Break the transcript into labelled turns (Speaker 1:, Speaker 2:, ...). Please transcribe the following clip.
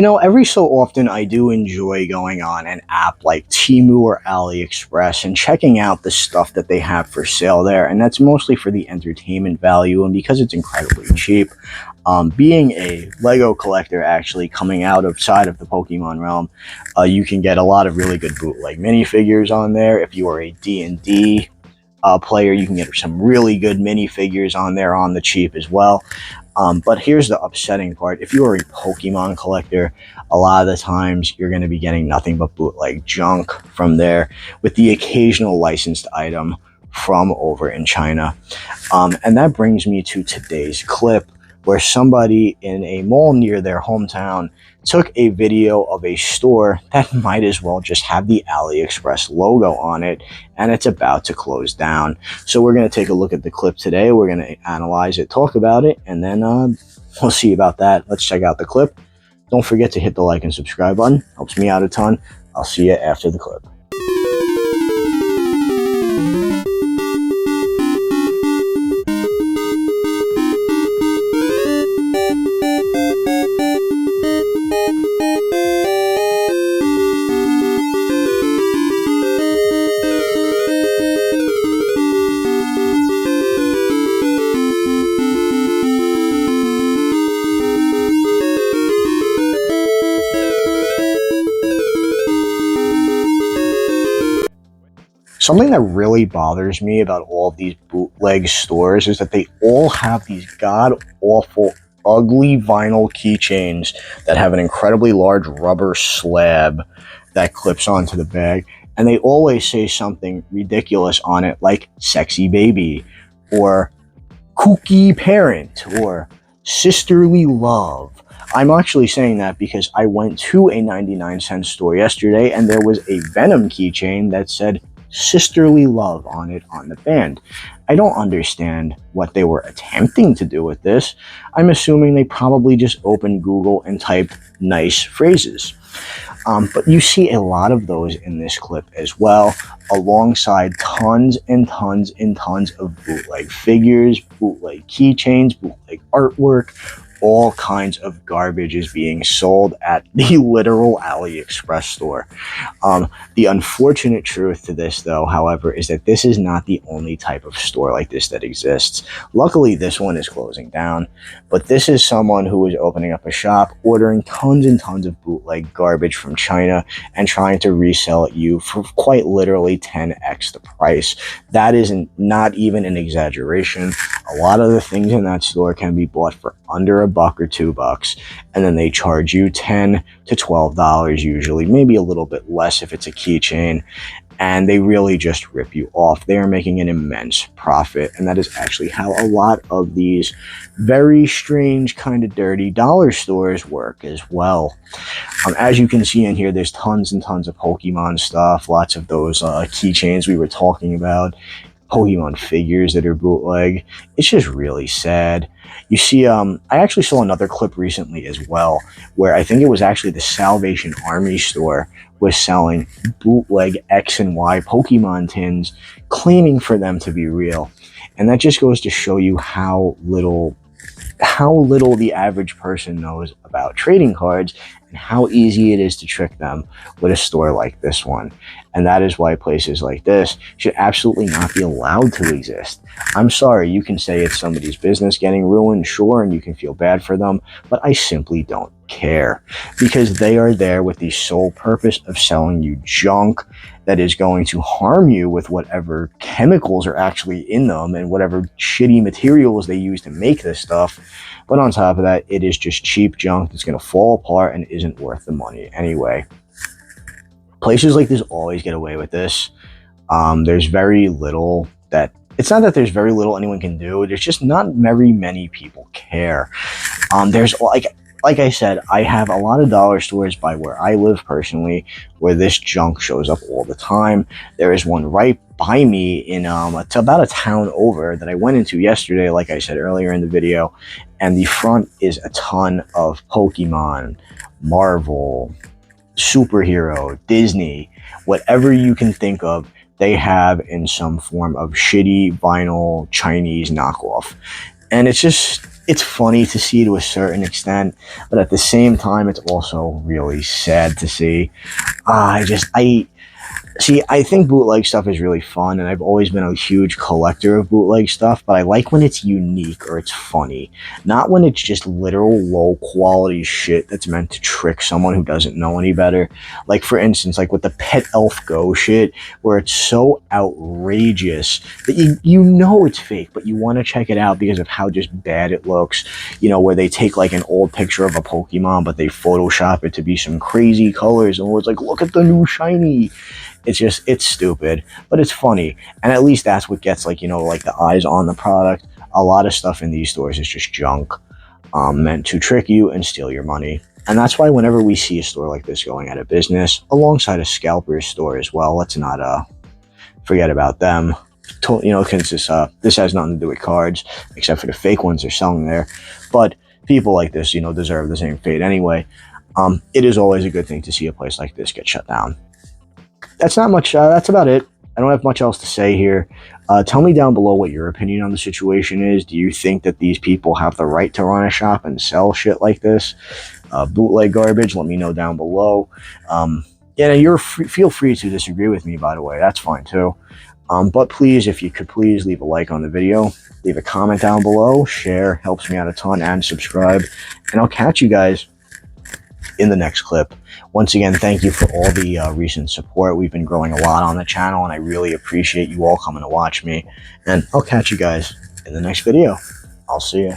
Speaker 1: Every so often I do enjoy going on an app like Temu or Aliexpress and checking out the stuff that they have for sale there. And that's mostly for the entertainment value and because it's incredibly cheap. Being a Lego collector, actually coming outside of the Pokemon realm, you can get a lot of really good bootleg minifigures on there. If you are a D&D player, you can get some really good minifigures on there on the cheap as well. But here's the upsetting part. If you are a Pokemon collector, a lot of the times you're going to be getting nothing but bootleg junk from there, with the occasional licensed item from over in China. And that brings me to today's clip, where somebody in a mall near their hometown took a video of a store that might as well just have the AliExpress logo on it, and it's about to close down. So we're going to take a look at the clip today. We're going to analyze it, talk about it, and then we'll see about that. Let's check out the clip. Don't forget to hit the like and subscribe button. Helps me out a ton. I'll see you after the clip. Something that really bothers me about all of these bootleg stores is that they all have these god-awful, ugly vinyl keychains that have an incredibly large rubber slab that clips onto the bag, and they always say something ridiculous on it like sexy baby, or kooky parent, or sisterly love. I'm actually saying that because I went to a 99-cent store yesterday and there was a Venom keychain that said sisterly love on it on the band. I don't understand what they were attempting to do with this. I'm assuming they probably just opened Google and typed nice phrases. But you see a lot of those in this clip as well, alongside tons and tons and tons of bootleg figures, bootleg keychains, bootleg artwork. All kinds of garbage is being sold at the literal AliExpress store. The unfortunate truth to this, though, however, is that this is not the only type of store like this that exists. Luckily, this one is closing down, but this is someone who is opening up a shop, ordering tons and tons of bootleg garbage from China and trying to resell it you for quite literally 10x the price. That is not even an exaggeration. A lot of the things in that store can be bought for under $1 or $2, and then they charge you $10 to $12 usually, maybe a little bit less if it's a keychain, and they really just rip you off. They are making an immense profit, and that is actually how a lot of these very strange, kind of dirty dollar stores work as well. As you can see in here, there's tons and tons of Pokemon stuff, lots of those keychains we were talking about, Pokemon figures that are bootleg. It's just really sad. You see, I actually saw another clip recently as well, where I think it was actually the Salvation Army store was selling bootleg X and Y Pokemon tins, claiming for them to be real. And that just goes to show you how little the average person knows about trading cards and how easy it is to trick them with a store like this one. And that is why places like this should absolutely not be allowed to exist. I'm sorry, you can say it's somebody's business getting ruined, sure, and you can feel bad for them, but I simply don't care, because they are there with the sole purpose of selling you junk that is going to harm you with whatever chemicals are actually in them and whatever shitty materials they use to make this stuff. But on top of that, it is just cheap junk that's going to fall apart and isn't worth the money anyway. Places like this always get away with this. There's very little that... It's not that there's very little anyone can do. There's just not very many people care. There's like I said, I have a lot of dollar stores by where I live personally where this junk shows up all the time. There is one right by me in it's about a town over that I went into yesterday, like I said earlier in the video, and the front is a ton of Pokemon, Marvel, superhero, Disney, whatever you can think of, they have in some form of shitty vinyl Chinese knockoff. And it's just it's funny to see to a certain extent, but at the same time, it's also really sad to see. I see, I think bootleg stuff is really fun, and I've always been a huge collector of bootleg stuff, but I like when it's unique or it's funny, not when it's just literal low quality shit that's meant to trick someone who doesn't know any better. Like, for instance, like with the Pet Elf Go shit, where it's so outrageous that you know it's fake, but you want to check it out because of how just bad it looks. You know, where they take like an old picture of a Pokemon, but they Photoshop it to be some crazy colors, and it's like, look at the new shiny. It's stupid, but it's funny, and at least that's what gets, like, like the eyes on the product. A lot of stuff in these stores is just junk, meant to trick you and steal your money. And that's why whenever we see a store like this going out of business, alongside a scalper store as well, let's not forget about them. Since this has nothing to do with cards, except for the fake ones they're selling there. But people like this, deserve the same fate anyway. It is always a good thing to see a place like this get shut down. That's not much. That's about it. I don't have much else to say here. Tell me down below what your opinion on the situation is. Do you think that these people have the right to run a shop and sell shit like this? Bootleg garbage? Let me know down below. Feel free to disagree with me, by the way. That's fine too. But please, if you could please leave a like on the video, leave a comment down below, share, helps me out a ton, and subscribe. And I'll catch you guys in the next clip. Once again, thank you for all the recent support. We've been growing a lot on the channel, and I really appreciate you all coming to watch me. And I'll catch you guys in the next video. I'll see you.